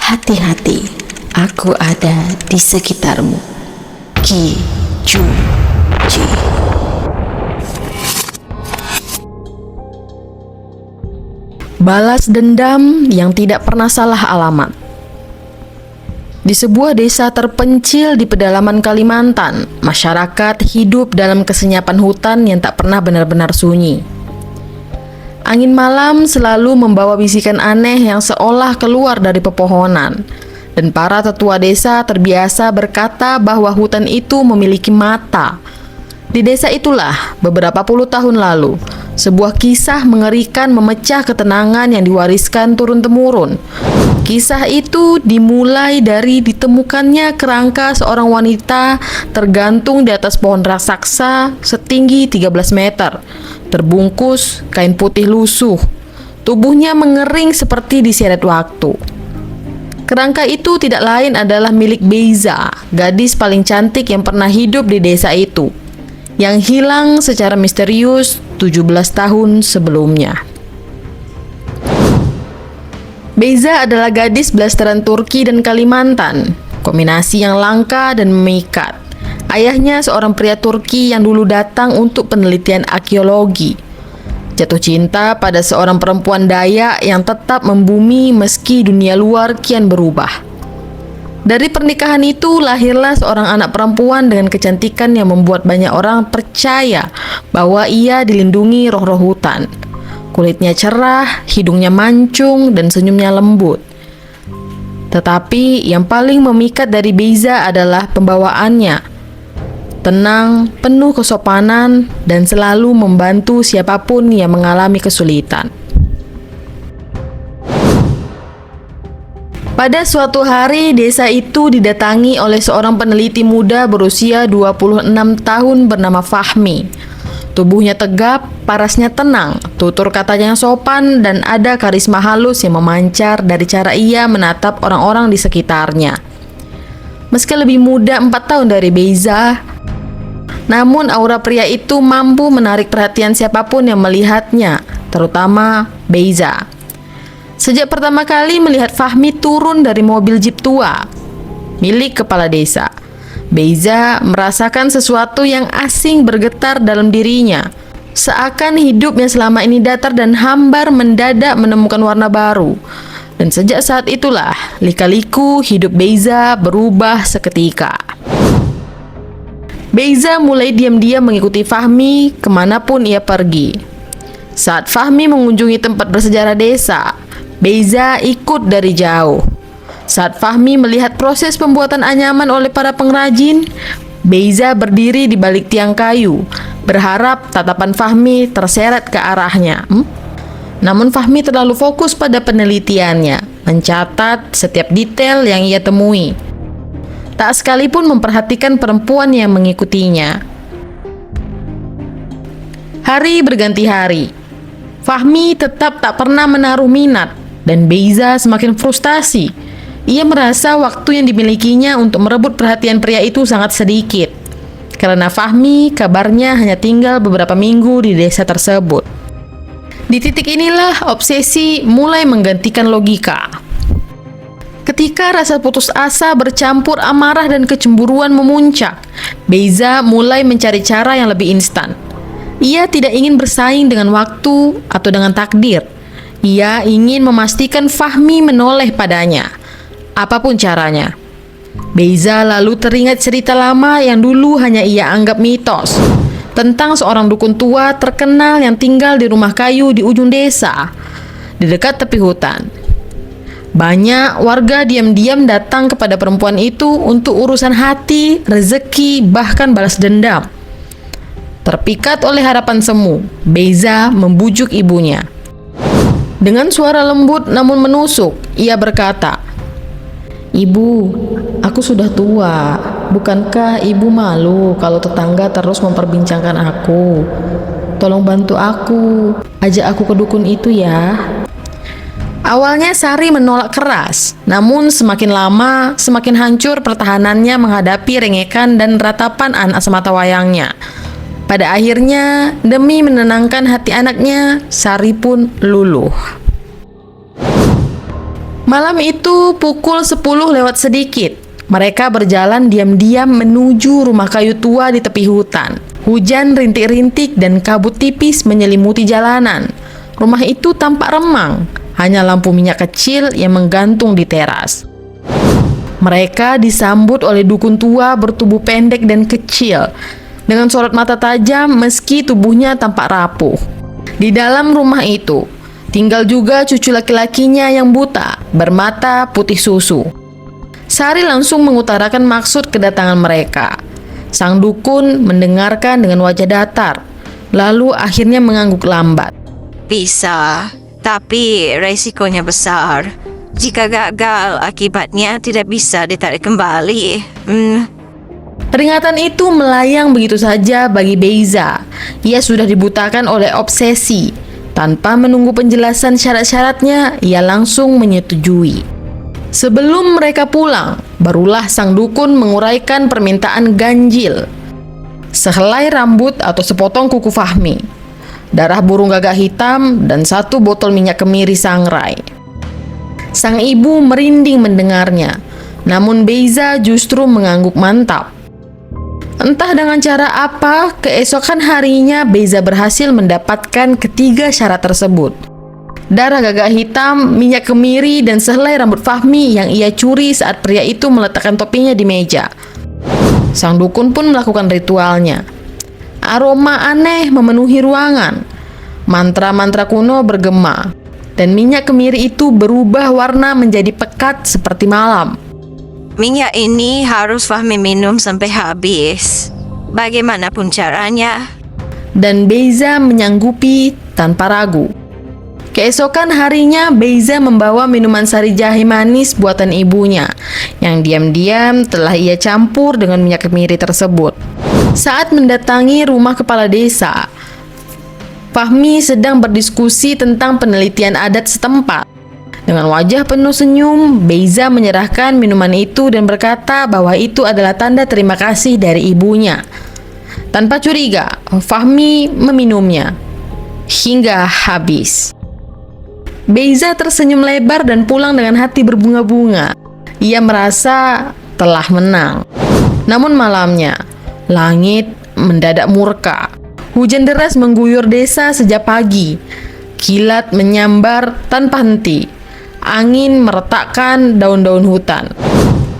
Hati-hati, aku ada di sekitarmu. Ki Ju Ji. Balas dendam yang tidak pernah salah alamat. Di sebuah desa terpencil di pedalaman Kalimantan, masyarakat hidup dalam kesenyapan hutan yang tak pernah benar-benar sunyi. Angin malam selalu membawa bisikan aneh yang seolah keluar dari pepohonan, dan para tetua desa terbiasa berkata bahwa hutan itu memiliki mata. Di desa itulah, beberapa puluh tahun lalu, sebuah kisah mengerikan memecah ketenangan yang diwariskan turun-temurun. Kisah itu dimulai dari ditemukannya kerangka seorang wanita tergantung di atas pohon raksasa setinggi 13 meter, terbungkus kain putih lusuh. Tubuhnya mengering seperti diseret waktu. Kerangka itu tidak lain adalah milik Beiza, gadis paling cantik yang pernah hidup di desa itu, yang hilang secara misterius 17 tahun sebelumnya. Beiza adalah gadis blasteran Turki dan Kalimantan, kombinasi yang langka dan memikat. Ayahnya seorang pria Turki yang dulu datang untuk penelitian arkeologi. Jatuh cinta pada seorang perempuan Dayak yang tetap membumi meski dunia luar kian berubah. Dari pernikahan itu lahirlah seorang anak perempuan dengan kecantikan yang membuat banyak orang percaya bahwa ia dilindungi roh-roh hutan. Kulitnya cerah, hidungnya mancung, dan senyumnya lembut. Tetapi yang paling memikat dari Beiza adalah pembawaannya. Tenang, penuh kesopanan, dan selalu membantu siapapun yang mengalami kesulitan. Pada suatu hari, desa itu didatangi oleh seorang peneliti muda berusia 26 tahun bernama Fahmi. Tubuhnya tegap, parasnya tenang, tutur katanya sopan, dan ada karisma halus yang memancar dari cara ia menatap orang-orang di sekitarnya. Meski lebih muda 4 tahun dari Beiza, namun aura pria itu mampu menarik perhatian siapapun yang melihatnya, terutama Beiza. Sejak pertama kali melihat Fahmi turun dari mobil jeep tua milik kepala desa, Beiza merasakan sesuatu yang asing bergetar dalam dirinya. Seakan hidup yang selama ini datar dan hambar mendadak menemukan warna baru. Dan sejak saat itulah, lika-liku hidup Beiza berubah seketika. Beiza mulai diam-diam mengikuti Fahmi kemanapun ia pergi. Saat Fahmi mengunjungi tempat bersejarah desa, Beiza ikut dari jauh. Saat Fahmi melihat proses pembuatan anyaman oleh para pengrajin, Beiza berdiri di balik tiang kayu, berharap tatapan Fahmi terseret ke arahnya. Namun Fahmi terlalu fokus pada penelitiannya, mencatat setiap detail yang ia temui. Tak sekalipun memperhatikan perempuan yang mengikutinya. Hari berganti hari. Fahmi tetap tak pernah menaruh minat, dan Beiza semakin frustasi. Ia merasa waktu yang dimilikinya untuk merebut perhatian pria itu sangat sedikit, karena Fahmi kabarnya hanya tinggal beberapa minggu di desa tersebut. Di titik inilah obsesi mulai menggantikan logika. Ketika rasa putus asa bercampur amarah dan kecemburuan memuncak, Beiza mulai mencari cara yang lebih instan. Ia tidak ingin bersaing dengan waktu atau dengan takdir. Ia ingin memastikan Fahmi menoleh padanya, apapun caranya. Beiza lalu teringat cerita lama yang dulu hanya ia anggap mitos, tentang seorang dukun tua terkenal yang tinggal di rumah kayu di ujung desa, di dekat tepi hutan. Banyak warga diam-diam datang kepada perempuan itu untuk urusan hati, rezeki, bahkan balas dendam. Terpikat oleh harapan semu, Beiza membujuk ibunya. Dengan suara lembut namun menusuk, ia berkata, "Ibu, aku sudah tua. Bukankah ibu malu kalau tetangga terus memperbincangkan aku? Tolong bantu aku. Ajak aku ke dukun itu ya." Awalnya Sari menolak keras, namun semakin lama semakin hancur pertahanannya menghadapi rengekan dan ratapan anak sematawayangnya. Pada akhirnya, demi menenangkan hati anaknya, Sari pun luluh. Malam itu pukul 10 lewat sedikit. Mereka berjalan diam-diam menuju rumah kayu tua di tepi hutan. Hujan rintik-rintik dan kabut tipis menyelimuti jalanan. Rumah itu tampak remang, hanya lampu minyak kecil yang menggantung di teras. Mereka disambut oleh dukun tua bertubuh pendek dan kecil, dengan sorot mata tajam meski tubuhnya tampak rapuh. Di dalam rumah itu, tinggal juga cucu laki-lakinya yang buta, bermata putih susu. Sari langsung mengutarakan maksud kedatangan mereka. Sang dukun mendengarkan dengan wajah datar, lalu akhirnya mengangguk lambat. Bisa, tapi resikonya besar. Jika gagal, akibatnya tidak bisa ditarik kembali. Peringatan itu melayang begitu saja bagi Beiza. Ia sudah dibutakan oleh obsesi. Tanpa menunggu penjelasan syarat-syaratnya, ia langsung menyetujui. Sebelum mereka pulang, barulah sang dukun menguraikan permintaan ganjil. Sehelai rambut atau sepotong kuku Fahmi, darah burung gagak hitam, dan 1 botol minyak kemiri sangrai. Sang ibu merinding mendengarnya, namun Beiza justru mengangguk mantap. Entah dengan cara apa, keesokan harinya Beiza berhasil mendapatkan ketiga syarat tersebut. Darah gagak hitam, minyak kemiri, dan sehelai rambut Fahmi yang ia curi saat pria itu meletakkan topinya di meja. Sang dukun pun melakukan ritualnya. Aroma aneh memenuhi ruangan. Mantra-mantra kuno bergema, dan minyak kemiri itu berubah warna menjadi pekat seperti malam. Minyak ini harus Fahmi minum sampai habis. Bagaimanapun caranya. Dan Beiza menyanggupi tanpa ragu. Keesokan harinya, Beiza membawa minuman sari jahe manis buatan ibunya, yang diam-diam telah ia campur dengan minyak kemiri tersebut. Saat mendatangi rumah kepala desa, Fahmi sedang berdiskusi tentang penelitian adat setempat. Dengan wajah penuh senyum, Beiza menyerahkan minuman itu dan berkata bahwa itu adalah tanda terima kasih dari ibunya. Tanpa curiga, Fahmi meminumnya hingga habis. Beiza tersenyum lebar dan pulang dengan hati berbunga-bunga. Ia merasa telah menang. Namun malamnya, langit mendadak murka. Hujan deras mengguyur desa sejak pagi. Kilat menyambar tanpa henti. Angin meretakkan daun-daun hutan.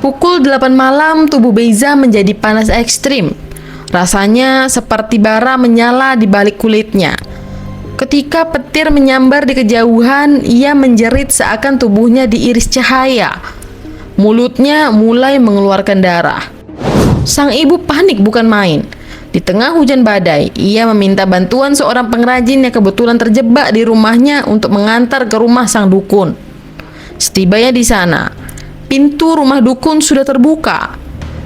Pukul 8 malam, tubuh Beiza menjadi panas ekstrim. Rasanya seperti bara menyala di balik kulitnya. Ketika petir menyambar di kejauhan, ia menjerit seakan tubuhnya diiris cahaya. Mulutnya mulai mengeluarkan darah. Sang ibu panik bukan main. Di tengah hujan badai, ia meminta bantuan seorang pengrajin yang kebetulan terjebak di rumahnya untuk mengantar ke rumah sang dukun. Setibanya di sana, pintu rumah dukun sudah terbuka.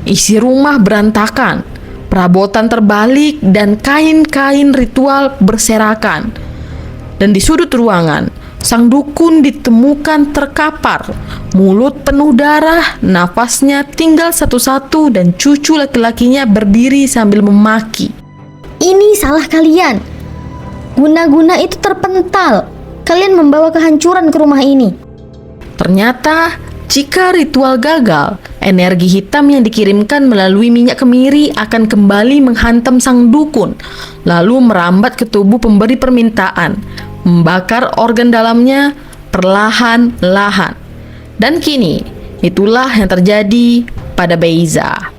Isi rumah berantakan, perabotan terbalik, dan kain-kain ritual berserakan. Dan di sudut ruangan, sang dukun ditemukan terkapar, mulut penuh darah, nafasnya tinggal satu-satu, dan cucu laki-lakinya berdiri sambil memaki. Ini salah kalian. Guna-guna itu terpental. Kalian membawa kehancuran ke rumah ini. Ternyata, jika ritual gagal, energi hitam yang dikirimkan melalui minyak kemiri akan kembali menghantam sang dukun, lalu merambat ke tubuh pemberi permintaan, membakar organ dalamnya perlahan-lahan. Dan kini, itulah yang terjadi pada Beiza.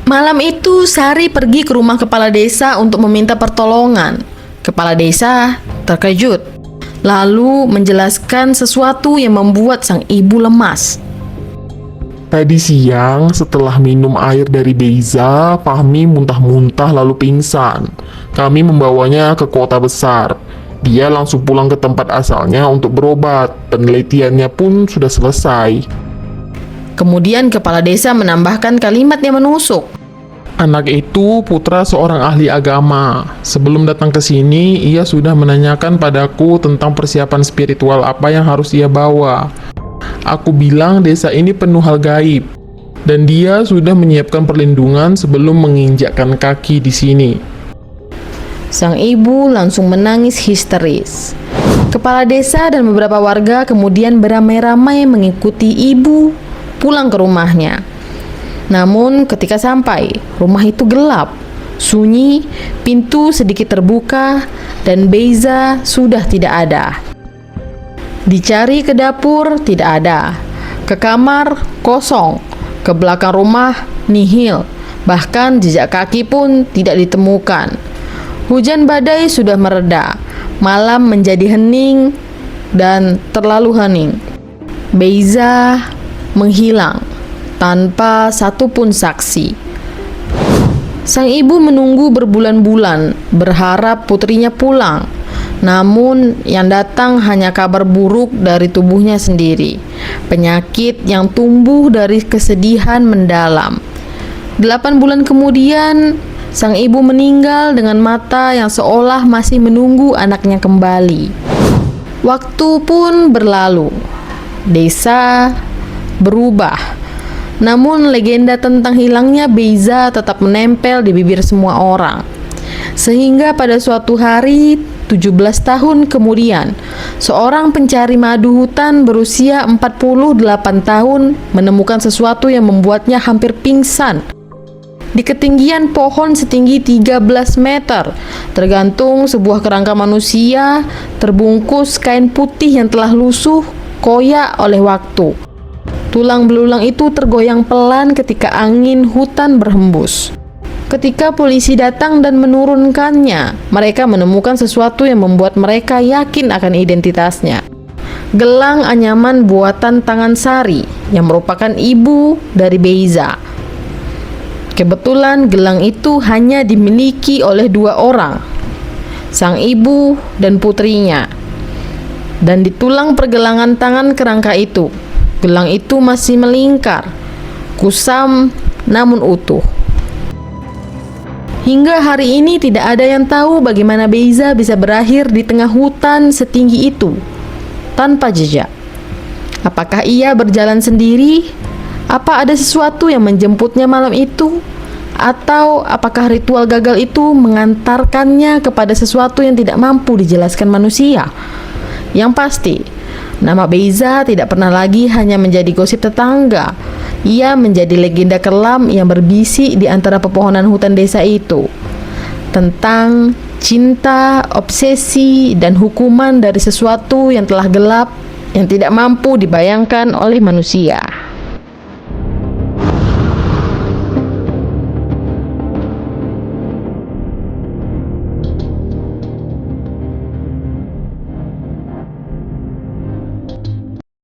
Malam itu, Sari pergi ke rumah kepala desa untuk meminta pertolongan. Kepala desa terkejut, lalu menjelaskan sesuatu yang membuat sang ibu lemas. Tadi siang, setelah minum air dari Beiza, Fahmi muntah-muntah lalu pingsan. Kami membawanya ke kota besar. Dia langsung pulang ke tempat asalnya untuk berobat. Penelitiannya pun sudah selesai. Kemudian kepala desa menambahkan kalimat yang menusuk. Anak itu putra seorang ahli agama. Sebelum datang ke sini, ia sudah menanyakan padaku tentang persiapan spiritual apa yang harus ia bawa. Aku bilang desa ini penuh hal gaib, dan dia sudah menyiapkan perlindungan sebelum menginjakkan kaki di sini. Sang ibu langsung menangis histeris. Kepala desa dan beberapa warga kemudian beramai-ramai mengikuti ibu pulang ke rumahnya. Namun ketika sampai, rumah itu gelap, sunyi, pintu sedikit terbuka, dan Beiza sudah tidak ada. Dicari ke dapur, tidak ada. Ke kamar, kosong. Ke belakang rumah, nihil. Bahkan jejak kaki pun tidak ditemukan. Hujan badai sudah mereda. Malam menjadi hening dan terlalu hening. Beiza menghilang tanpa satupun saksi. Sang ibu menunggu berbulan-bulan, berharap putrinya pulang. Namun yang datang hanya kabar buruk dari tubuhnya sendiri. Penyakit yang tumbuh dari kesedihan mendalam. 8 bulan kemudian, sang ibu meninggal dengan mata yang seolah masih menunggu anaknya kembali. Waktu pun berlalu. Desa berubah. Namun legenda tentang hilangnya Beiza tetap menempel di bibir semua orang. Sehingga pada suatu hari 17 tahun kemudian, seorang pencari madu hutan berusia 48 tahun menemukan sesuatu yang membuatnya hampir pingsan. Di ketinggian pohon setinggi 13 meter, tergantung sebuah kerangka manusia terbungkus kain putih yang telah lusuh, koyak oleh waktu. Tulang belulang itu tergoyang pelan ketika angin hutan berhembus. Ketika polisi datang dan menurunkannya, mereka menemukan sesuatu yang membuat mereka yakin akan identitasnya. Gelang anyaman buatan tangan Sari yang merupakan ibu dari Beiza. Kebetulan gelang itu hanya dimiliki oleh 2 orang, sang ibu dan putrinya. Dan di tulang pergelangan tangan kerangka itu, gelang itu masih melingkar, kusam namun utuh. Hingga hari ini tidak ada yang tahu bagaimana Beiza bisa berakhir di tengah hutan setinggi itu, tanpa jejak. Apakah ia berjalan sendiri? Apa ada sesuatu yang menjemputnya malam itu? Atau apakah ritual gagal itu mengantarkannya kepada sesuatu yang tidak mampu dijelaskan manusia? Yang pasti, nama Beiza tidak pernah lagi hanya menjadi gosip tetangga. Ia menjadi legenda kelam yang berbisik di antara pepohonan hutan desa itu, tentang cinta, obsesi, dan hukuman dari sesuatu yang telah gelap, yang tidak mampu dibayangkan oleh manusia.